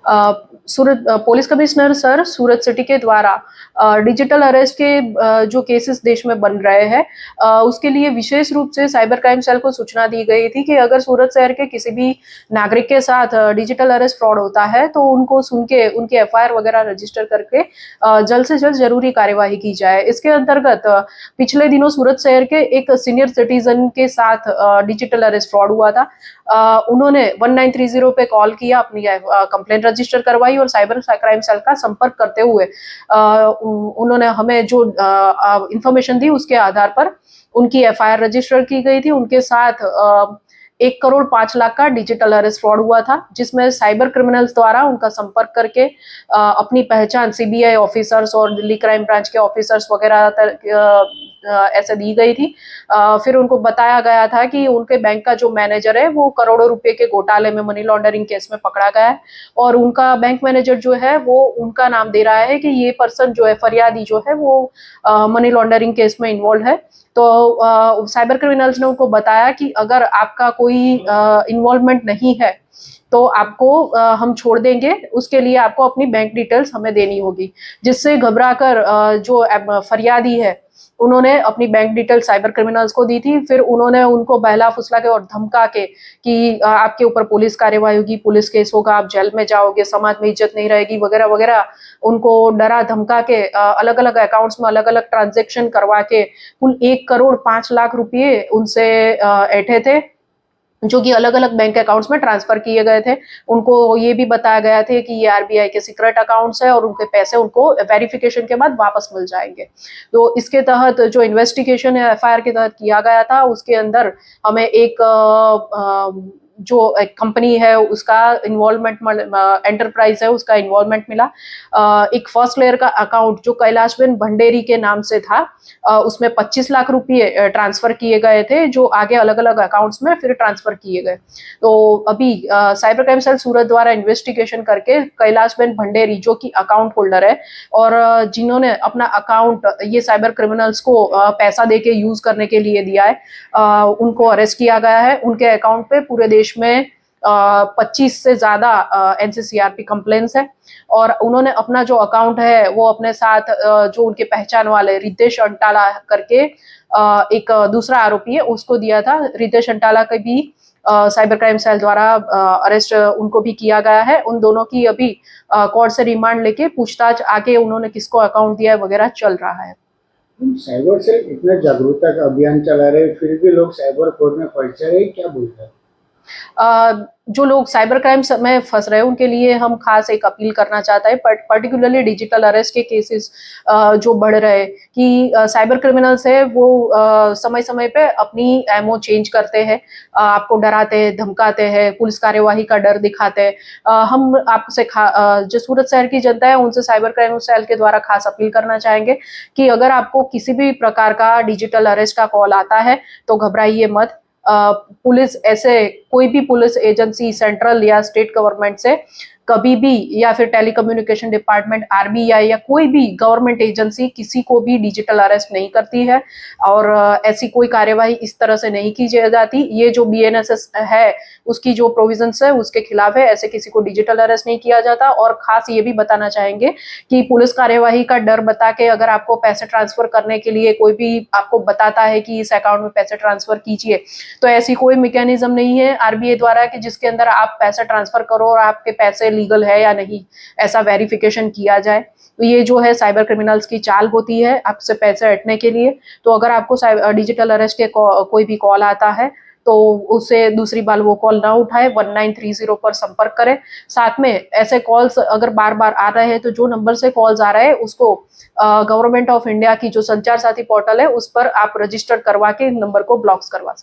सूरत police commissioner sir सूरत city के द्वारा digital arrest के जो केसेस देश में बन रहे हैं, उसके लिए विशेष रूप से साइबर क्राइम सेल को सूचना दी गई थी कि अगर सूरत शहर के किसी भी नागरिक के साथ डिजिटल अरेस्ट फ्रॉड होता है तो उनको सुन के उनकी एफआईआर वगैरह रजिस्टर करके जल्द से जल्द जरूरी कार्यवाही की जाए। इसके अंतर्गत पिछले दिनों सूरत शहर के एक सीनियर सिटीजन के साथ डिजिटल अरेस्ट फ्रॉड हुआ था। उन्होंने 1930 पे कॉल किया, अपनी कंप्लेंट रजिस्टर करवाई और साइबर क्राइम सेल का संपर्क करते हुए उन्होंने हमें जो इंफॉर्मेशन दी उसके आधार पर उनकी एफआईआर रजिस्टर की गई थी। उनके साथ 1,05,00,000 का डिजिटल अरेस्ट फ्रॉड हुआ था, जिसमें साइबर क्रिमिनल्स द्वारा उनका संपर्क करके अपनी पहचान सीबीआई ऑफिसर्स और दिल्ली क्राइम ब्रांच के ऑफिसर्स वगैरह ऐसे दी गई थी। फिर उनको बताया गया था कि उनके बैंक का जो मैनेजर है वो करोड़ों रुपए के घोटाले में, मनी लॉन्ड्रिंग केस में पकड़ा गया है और उनका बैंक मैनेजर जो है वो उनका नाम दे रहा है कि ये पर्सन जो है, फरियादी जो है वो मनी लॉन्ड्रिंग केस में इन्वॉल्व है। तो साइबर क्रिमिनल्स ने उनको बताया कि अगर आपका कोई इन्वॉल्वमेंट नहीं है तो आपको हम छोड़ देंगे, उसके लिए आपको अपनी बैंक डिटेल्स हमें देनी होगी। जिससे घबराकर जो फरियादी है उन्होंने अपनी बैंक डिटेल साइबर क्रिमिनल्स को दी थी। फिर उन्होंने उनको बहला फुसला के और धमका के कि आपके ऊपर पुलिस कार्यवाही होगी, पुलिस केस होगा, आप जेल में जाओगे, समाज में इज्जत नहीं रहेगी वगैरह वगैरह, उनको डरा धमका के अलग अलग अकाउंट्स में अलग अलग ट्रांजेक्शन करवा के कुल 1,05,00,000 रुपये उनसे ऐंठे थे, जो कि अलग अलग बैंक अकाउंट्स में ट्रांसफर किए गए थे। उनको ये भी बताया गया था कि ये आरबीआई के सीक्रेट अकाउंट्स है और उनके पैसे उनको वेरिफिकेशन के बाद वापस मिल जाएंगे। तो इसके तहत जो इन्वेस्टिगेशन है एफआईआर के तहत किया गया था, उसके अंदर हमें एक जो एक कंपनी है उसका इन्वॉल्वमेंट, एंटरप्राइज है उसका इन्वॉल्वमेंट मिला। एक फर्स्ट लेयर का अकाउंट जो कैलाशबेन भंडेरी के नाम से था, उसमें 25 लाख रुपये ट्रांसफर किए गए थे, जो आगे अलग अलग अकाउंट्स में फिर ट्रांसफर किए गए। तो अभी साइबर क्राइम सेल सूरत द्वारा इन्वेस्टिगेशन करके कैलाशबेन भंडेरी जो कि अकाउंट होल्डर है और जिन्होंने अपना अकाउंट ये साइबर क्रिमिनल्स को पैसा देके यूज करने के लिए दिया है, उनको अरेस्ट किया गया है। उनके अकाउंट पे पूरे देश में 25 से ज्यादा एनसीसीआरपी कंप्लेंट्स है और उन्होंने अपना जो अकाउंट है वो अपने साथ जो उनके पहचान वाले रितेश अंटाला करके एक दूसरा आरोपी है उसको दिया था। रितेश अंटाला के भी साइबर क्राइम सेल द्वारा अरेस्ट उनको भी किया गया है। उन दोनों की अभी कोर्ट से रिमांड लेके पूछताछ आगे उन्होंने किसको अकाउंट दिया है वगैरह चल रहा है। साइबर से इतना जागरूकता का अभियान चला रहे फिर भी लोग साइबर फ्रॉड में फंस जा रहे, क्या बोलते हैं? जो लोग साइबर क्राइम में फंस रहे हैं उनके लिए हम खास एक अपील करना चाहते हैं, पर्टिकुलरली डिजिटल अरेस्ट के केसेस जो बढ़ रहे हैं कि साइबर क्रिमिनल्स है वो समय समय पे अपनी एमओ चेंज करते हैं, आपको डराते हैं, धमकाते हैं, पुलिस कार्यवाही का डर दिखाते हैं। हम आपसे जो सूरत शहर की जनता है उनसे साइबर क्राइम सेल के द्वारा खास अपील करना चाहेंगे कि अगर आपको किसी भी प्रकार का डिजिटल अरेस्ट का कॉल आता है तो घबराइए मत। पुलिस ऐसे कोई भी पुलिस एजेंसी सेंट्रल या स्टेट गवर्नमेंट से कभी भी, या फिर टेलीकम्युनिकेशन डिपार्टमेंट, आरबीआई या कोई भी गवर्नमेंट एजेंसी किसी को भी डिजिटल अरेस्ट नहीं करती है और ऐसी कोई कार्यवाही इस तरह से नहीं की जाती। ये जो बीएनएसएस है उसकी जो प्रोविजंस है उसके खिलाफ है, ऐसे किसी को डिजिटल अरेस्ट नहीं किया जाता। और खास ये भी बताना चाहेंगे कि पुलिस कार्यवाही का डर बता के अगर आपको पैसे ट्रांसफर करने के लिए कोई भी आपको बताता है कि इस अकाउंट में पैसे ट्रांसफर कीजिए, तो ऐसी कोई मैकेनिज्म नहीं है आरबीआई द्वारा कि जिसके अंदर आप पैसे ट्रांसफर करो और आपके पैसे लीगल है या नहीं ऐसा वेरिफिकेशन किया जाए। तो ये जो है साइबर क्रिमिनल्स की चाल होती है आपसे पैसे हटने के लिए। तो अगर आपको डिजिटल अरेस्ट के कोई भी कॉल आता है तो उसे दूसरी बार वो कॉल ना उठाए, 1930 पर संपर्क करें। साथ में ऐसे कॉल्स अगर बार बार आ रहे हैं तो जो नंबर से कॉल्स आ रहे हैं उसको गवर्नमेंट ऑफ इंडिया की जो संचार साथी पोर्टल है उस पर आप रजिस्टर करवा के नंबर को ब्लॉक्स करवा सकते हैं।